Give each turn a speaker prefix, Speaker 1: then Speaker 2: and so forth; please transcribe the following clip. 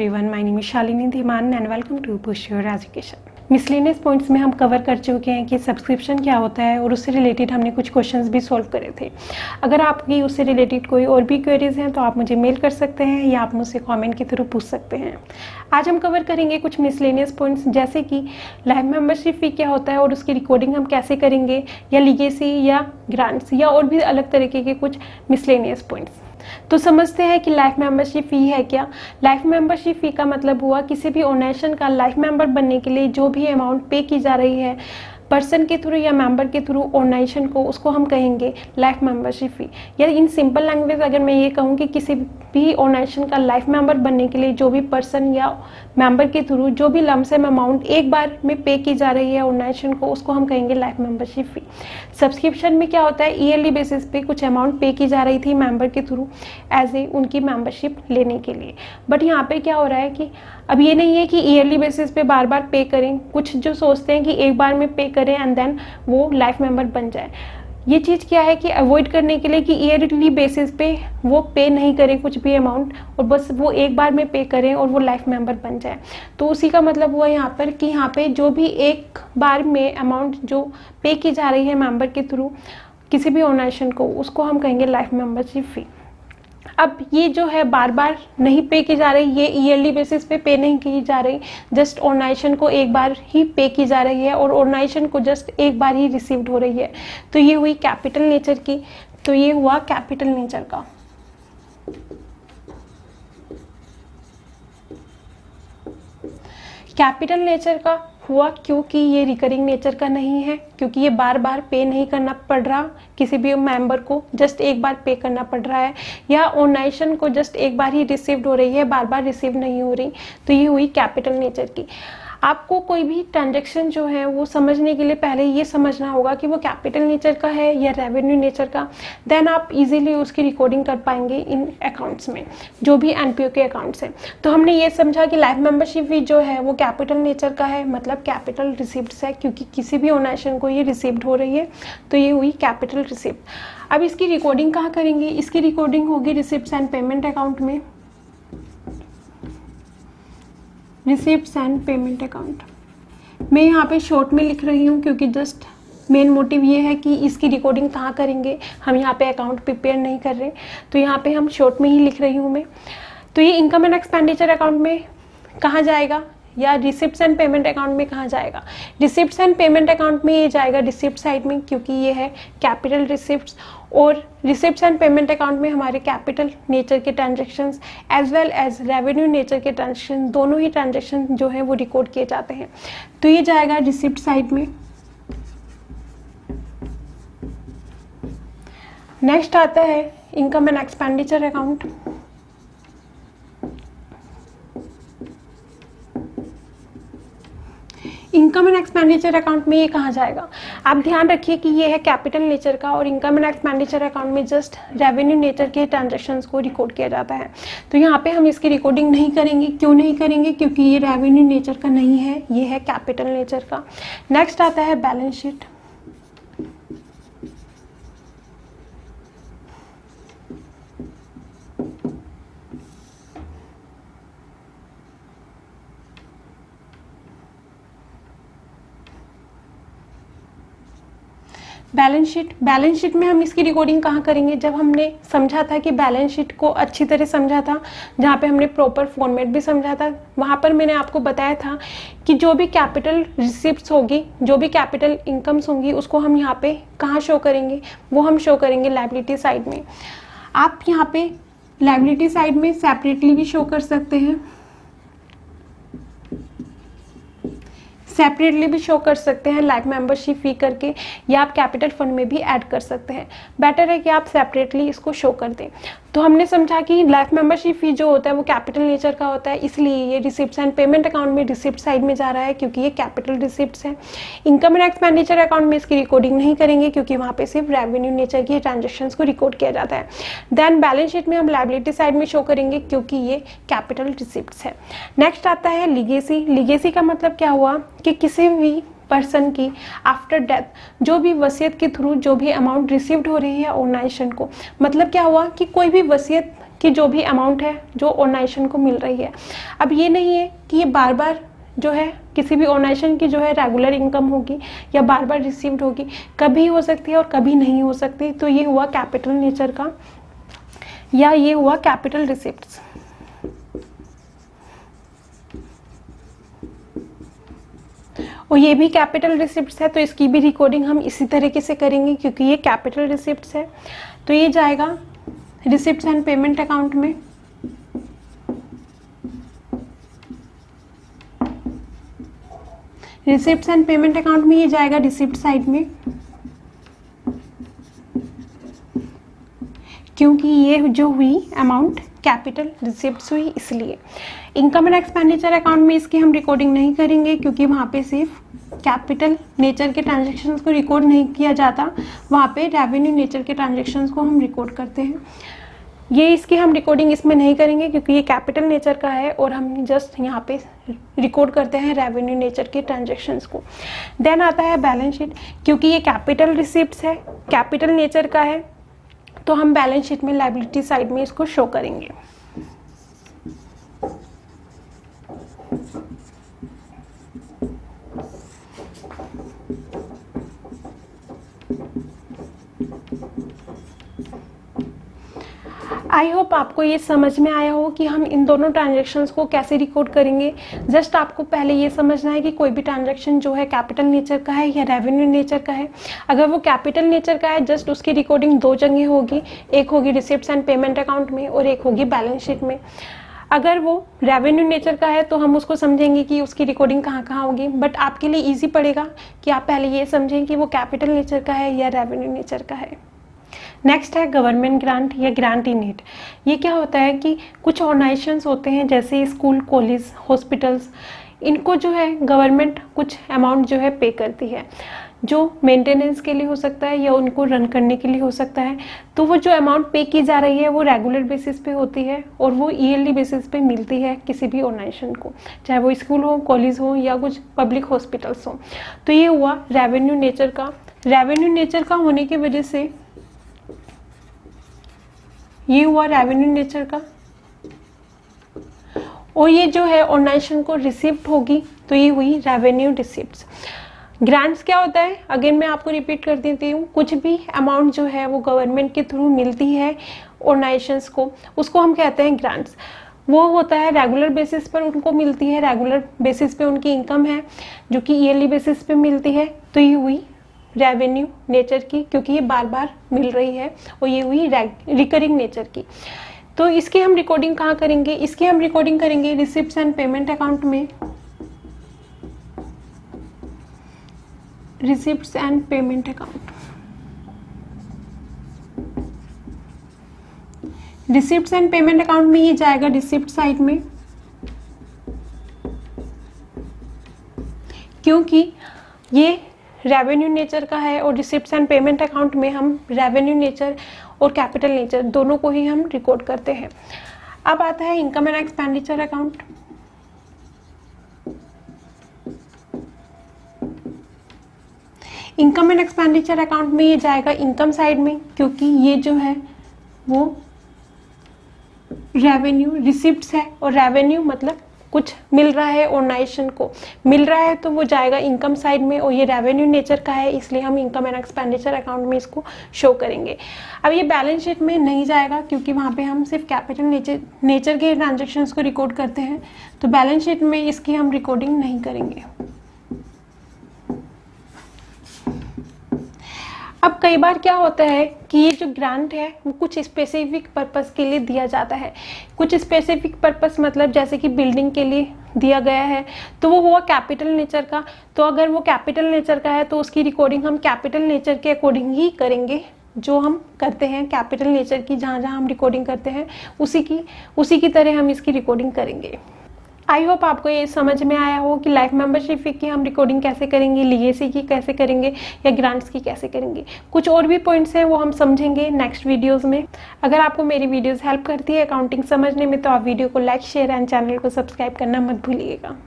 Speaker 1: everyone, my name is Shalini Dhiman and welcome to Push Your Education. Miscellaneous points में हम cover कर चुके हैं कि सब्सक्रिप्शन क्या होता है और उससे रिलेटेड हमने कुछ क्वेश्चंस भी सॉल्व करे थे। अगर आपकी उससे रिलेटेड कोई और भी क्वेरीज हैं तो आप मुझे मेल कर सकते हैं या आप मुझसे कमेंट के थ्रू पूछ सकते हैं। आज हम कवर करेंगे कुछ मिसलेनियस पॉइंट्स, जैसे कि लाइफ मेंबरशिप फी क्या होता है और उसकी रिकॉर्डिंग हम कैसे करेंगे, या लीगेसी या ग्रांट्स या और भी अलग तरीके के कुछ मिसलेनियस पॉइंट्स। तो समझते हैं कि लाइफ मेंबरशिप फ़ी है क्या। लाइफ मेंबरशिप फ़ी का मतलब हुआ किसी भी ऑर्गेनाइजेशन का लाइफ मेंबर बनने के लिए जो भी अमाउंट पे की जा रही है पर्सन के थ्रू या मेंबर के थ्रू ऑर्गेनाइजेशन को, उसको हम कहेंगे लाइफ मेंबरशिप फ़ी। या इन सिंपल लैंग्वेज अगर मैं ये कहूँ कि किसी भी ऑर्गेनाइजेशन का लाइफ मेंबर बनने के लिए जो भी पर्सन या मेंबर के थ्रू जो भी लमसम अमाउंट एक बार में पे की जा रही है ऑर्गेनाइजेशन को, उसको हम कहेंगे लाइफ मेंबरशिप फ़ी। सब्सक्रिप्शन में क्या होता है, ईयरली बेसिस पे कुछ अमाउंट पे की जा रही थी मेंबर के थ्रू एज ए उनकी मेंबरशिप लेने के लिए। बट यहाँ पे क्या हो रहा है कि अब ये नहीं है कि ईयरली बेसिस पे बार बार पे करें। कुछ जो सोचते हैं कि एक बार में पे करें एंड देन वो लाइफ मेंबर बन जाए। ये चीज़ क्या है कि अवॉइड करने के लिए कि ईयरली बेसिस पे वो पे नहीं करें कुछ भी अमाउंट और बस वो एक बार में पे करें और वो लाइफ मेंबर बन जाए। तो उसी का मतलब हुआ यहाँ पर कि यहाँ पे जो भी एक बार में अमाउंट जो पे की जा रही है मेंबर के थ्रू किसी भी ऑर्गेनाइजेशन को, उसको हम कहेंगे लाइफ मेंबरशिप फ़ी। अब ये जो है बार बार नहीं पे की जा रही, ये ईयरली बेसिस पे नहीं की जा रही, जस्ट ऑर्गेनाइजेशन को एक बार ही पे की जा रही है और ऑर्गेनाइजेशन को जस्ट एक बार ही रिसीव्ड हो रही है। तो ये हुई कैपिटल नेचर की, तो ये हुआ कैपिटल नेचर का। कैपिटल नेचर का हुआ क्योंकि ये रिकरिंग नेचर का नहीं है, क्योंकि ये बार बार पे नहीं करना पड़ रहा किसी भी मेंबर को, जस्ट एक बार पे करना पड़ रहा है, या ऑर्गेनाइजेशन को जस्ट एक बार ही रिसीव्ड हो रही है, बार बार रिसीव नहीं हो रही। तो ये हुई कैपिटल नेचर की। आपको कोई भी ट्रांजैक्शन जो है वो समझने के लिए पहले ये समझना होगा कि वो कैपिटल नेचर का है या रेवेन्यू नेचर का, देन आप इजीली उसकी रिकॉर्डिंग कर पाएंगे इन अकाउंट्स में, जो भी एनपीओ के अकाउंट्स हैं। तो हमने ये समझा कि लाइफ मेंबरशिप फी जो है वो कैपिटल नेचर का है, मतलब कैपिटल रिसिप्ट्स है, क्योंकि किसी भी ऑर्गेनाइजेशन को ये रिसीव्ड हो रही है। तो ये हुई कैपिटल रिसिप्ट। अब इसकी रिकॉर्डिंग कहाँ करेंगे, इसकी रिकॉर्डिंग होगी रिसिप्ट्स एंड पेमेंट अकाउंट में, रिसिप्ट्स एंड पेमेंट अकाउंट। मैं यहाँ पे शॉर्ट में लिख रही हूँ क्योंकि जस्ट मेन मोटिव ये है कि इसकी रिकॉर्डिंग कहाँ करेंगे, हम यहाँ पे अकाउंट प्रिपेयर नहीं कर रहे, तो यहाँ पे हम शॉर्ट में ही लिख रही हूँ मैं। तो ये इनकम एंड एक्सपेंडिचर अकाउंट में कहाँ जाएगा या रिसिप्ट्स एंड पेमेंट अकाउंट में कहाँ जाएगा। रिसिप्ट्स एंड पेमेंट अकाउंट में ये जाएगा रिसिप्ट साइड में, क्योंकि ये है कैपिटल रिसिप्ट्स, और रिसिप्ट्स एंड पेमेंट अकाउंट में हमारे कैपिटल नेचर के transactions as well as revenue nature के ट्रांजैक्शन, दोनों ही ट्रांजैक्शन जो है वो रिकॉर्ड किए जाते हैं। तो ये जाएगा रिसिप्ट साइड में। नेक्स्ट आता है income and expenditure account. Income and expenditure account में ये कहाँ जाएगा, आप ध्यान रखिए कि ये है कैपिटल नेचर का और इनकम एंड एक्सपेंडिचर अकाउंट में जस्ट रेवेन्यू नेचर के ट्रांजैक्शंस को रिकॉर्ड किया जाता है। तो यहाँ पे हम इसकी रिकॉर्डिंग नहीं करेंगे। क्यों नहीं करेंगे, क्योंकि ये रेवेन्यू नेचर का नहीं है, ये है कैपिटल नेचर का। नेक्स्ट आता है बैलेंस शीट। बैलेंस शीट में हम इसकी रिकॉर्डिंग कहाँ करेंगे, जब हमने समझा था कि बैलेंस शीट को अच्छी तरह समझा था, जहाँ पे हमने प्रॉपर फॉर्मेट भी समझा था, वहाँ पर मैंने आपको बताया था कि जो भी कैपिटल रिसिप्ट्स होगी, जो भी कैपिटल इनकम्स होंगी, उसको हम यहाँ पे कहाँ शो करेंगे, वो हम शो करेंगे लायबिलिटी साइड में। आप यहाँ पे लायबिलिटी साइड में सेपरेटली भी शो कर सकते हैं, सेपरेटली भी शो कर सकते हैं लाइफ मेंबरशिप फी करके, या आप कैपिटल फंड में भी ऐड कर सकते हैं। बेटर है कि आप सेपरेटली इसको शो कर दें। तो हमने समझा कि लाइफ मेंबरशिप फी जो होता है वो कैपिटल नेचर का होता है, इसलिए ये रिसिप्ट्स एंड पेमेंट अकाउंट में रिसिप्ट साइड में जा रहा है, क्योंकि ये कैपिटल रिसिप्ट्स है। इनकम एंड एक्सपेंडिचर अकाउंट में इसकी रिकॉर्डिंग नहीं करेंगे, क्योंकि वहाँ पे सिर्फ रेवेन्यू नेचर की ट्रांजेक्शन्स को रिकॉर्ड किया जाता है। देन बैलेंस शीट में हम लायबिलिटी साइड में शो करेंगे, क्योंकि ये कैपिटल रिसिप्ट्स है। नेक्स्ट आता है लीगेसी। लीगेसी का मतलब क्या हुआ कि किसी भी पर्सन की आफ्टर डेथ जो भी वसीयत के थ्रू जो भी अमाउंट रिसीव्ड हो रही है ऑर्गेनाइजेशन को, मतलब क्या हुआ कि कोई भी वसीयत कि जो भी अमाउंट है जो ऑर्गेनाइजेशन को मिल रही है। अब ये नहीं है कि ये बार बार जो है किसी भी ऑर्गेनाइजेशन की जो है रेगुलर इनकम होगी या बार बार रिसीव्ड होगी, कभी हो सकती है और कभी नहीं हो सकती। तो ये हुआ कैपिटल नेचर का, या ये हुआ कैपिटल रिसिप्ट्स। और ये भी कैपिटल रिसिप्ट्स है, तो इसकी भी रिकॉर्डिंग हम इसी तरीके से करेंगे क्योंकि ये कैपिटल रिसिप्ट्स है। तो ये जाएगा रिसिप्ट्स एंड पेमेंट अकाउंट में। रिसिप्ट्स एंड पेमेंट अकाउंट में ये जाएगा रिसिप्ट साइड में, क्योंकि ये जो हुई अमाउंट कैपिटल रिसिप्ट्स हुई इसलिए। इनकम एंड एक्सपेंडिचर अकाउंट में इसकी हम रिकॉर्डिंग नहीं करेंगे क्योंकि वहाँ पे सिर्फ कैपिटल नेचर के ट्रांजैक्शंस को रिकॉर्ड नहीं किया जाता, वहाँ पे रेवेन्यू नेचर के ट्रांजैक्शंस को हम रिकॉर्ड करते हैं। ये इसकी हम रिकॉर्डिंग इसमें नहीं करेंगे क्योंकि ये कैपिटल नेचर का है और हम जस्ट यहाँ पे रिकॉर्ड करते हैं रेवेन्यू नेचर के ट्रांजैक्शंस को। देन आता है बैलेंस शीट, क्योंकि ये कैपिटल रिसिप्ट्स है, कैपिटल नेचर का है, तो हम बैलेंस शीट में लायबिलिटी साइड में इसको शो करेंगे। आई होप आपको ये समझ में आया हो कि हम इन दोनों ट्रांजैक्शंस को कैसे रिकॉर्ड करेंगे। जस्ट आपको पहले ये समझना है कि कोई भी ट्रांजैक्शन जो है कैपिटल नेचर का है या रेवेन्यू नेचर का है। अगर वो कैपिटल नेचर का है, जस्ट उसकी रिकॉर्डिंग दो जगह होगी, एक होगी रिसिप्ट्स एंड पेमेंट अकाउंट में और एक होगी बैलेंस शीट में। अगर वो रेवेन्यू नेचर का है तो हम उसको समझेंगे कि उसकी रिकॉर्डिंग कहाँ कहाँ होगी, बट आपके लिए ईजी पड़ेगा कि आप पहले ये समझें कि वो कैपिटल नेचर का है या रेवेन्यू नेचर का है। नेक्स्ट है गवर्नमेंट ग्रांट या ग्रांट इन एड। ये क्या होता है कि कुछ ऑर्गेनाइजेशंस होते हैं जैसे स्कूल, कॉलेज, हॉस्पिटल्स, इनको जो है गवर्नमेंट कुछ अमाउंट जो है पे करती है, जो मेंटेनेंस के लिए हो सकता है या उनको रन करने के लिए हो सकता है। तो वो जो अमाउंट पे की जा रही है वो रेगुलर बेसिस पे होती है और वो ईयरली बेसिस पे मिलती है किसी भी ऑर्गेनाइजेशन को, चाहे वो स्कूल हो, कॉलेज हो या कुछ पब्लिक हॉस्पिटल्स हो। तो ये हुआ रेवेन्यू नेचर का। रेवेन्यू नेचर का होने की वजह से ये हुआ रेवेन्यू नेचर का, और ये जो है ऑर्गेनाइजेशन को रिसिप्ट होगी तो ये हुई रेवेन्यू रिसिप्ट्स। ग्रांट्स क्या होता है, अगेन मैं आपको रिपीट कर देती हूँ, कुछ भी अमाउंट जो है वो गवर्नमेंट के थ्रू मिलती है ऑर्गेनाइजेशंस को, उसको हम कहते हैं ग्रांट्स। वो होता है रेगुलर बेसिस पर उनको मिलती है, रेगुलर बेसिस पे उनकी इनकम है जो कि ईयरली बेसिस पे मिलती है। तो ये हुई रेवेन्यू नेचर की क्योंकि ये बार बार मिल रही है, और ये हुई रिकरिंग नेचर की। तो इसकी हम रिकॉर्डिंग कहाँ करेंगे, इसकी हम रिकॉर्डिंग करेंगे रिसिप्ट्स एंड पेमेंट अकाउंट में। Receipts and payment account, receipts and payment account में ये जाएगा रिसिप्ट साइड में, क्योंकि ये रेवेन्यू नेचर का है और रिसिप्ट्स एंड पेमेंट अकाउंट में हम रेवेन्यू नेचर और कैपिटल नेचर दोनों को ही हम रिकॉर्ड करते हैं। अब आता है income and expenditure account. Income and expenditure account में ये जाएगा इनकम साइड में, क्योंकि ये जो है वो रेवेन्यू रिसिप्ट्स है और रेवेन्यू मतलब कुछ मिल रहा है ऑर्गेनाइजेशन को, मिल रहा है तो वो जाएगा इनकम साइड में, और ये रेवेन्यू नेचर का है इसलिए हम इनकम एंड एक्सपेंडिचर अकाउंट में इसको शो करेंगे। अब ये बैलेंस शीट में नहीं जाएगा क्योंकि वहाँ पे हम सिर्फ कैपिटल नेचर के ट्रांजैक्शंस को रिकॉर्ड करते हैं, तो बैलेंस शीट में इसकी हम रिकॉर्डिंग नहीं करेंगे। अब कई बार क्या होता है कि ये जो ग्रांट है वो कुछ स्पेसिफिक पर्पस के लिए दिया जाता है। कुछ स्पेसिफिक पर्पस मतलब जैसे कि बिल्डिंग के लिए दिया गया है तो वो हुआ कैपिटल नेचर का। तो अगर वो कैपिटल नेचर का है तो उसकी रिकॉर्डिंग हम कैपिटल नेचर के अकॉर्डिंग ही करेंगे, जो हम करते हैं कैपिटल नेचर की, जहाँ जहाँ हम रिकॉर्डिंग करते हैं उसी की तरह हम इसकी रिकॉर्डिंग करेंगे। आई होप आपको ये समझ में आया हो कि लाइफ मेंबरशिप की हम रिकॉर्डिंग कैसे करेंगे, लीगेसी की कैसे करेंगे या ग्रांट्स की कैसे करेंगे। कुछ और भी पॉइंट्स हैं वो हम समझेंगे नेक्स्ट वीडियोस में। अगर आपको मेरी वीडियोस हेल्प करती है अकाउंटिंग समझने में तो आप वीडियो को लाइक, शेयर एंड चैनल को सब्सक्राइब करना मत भूलिएगा।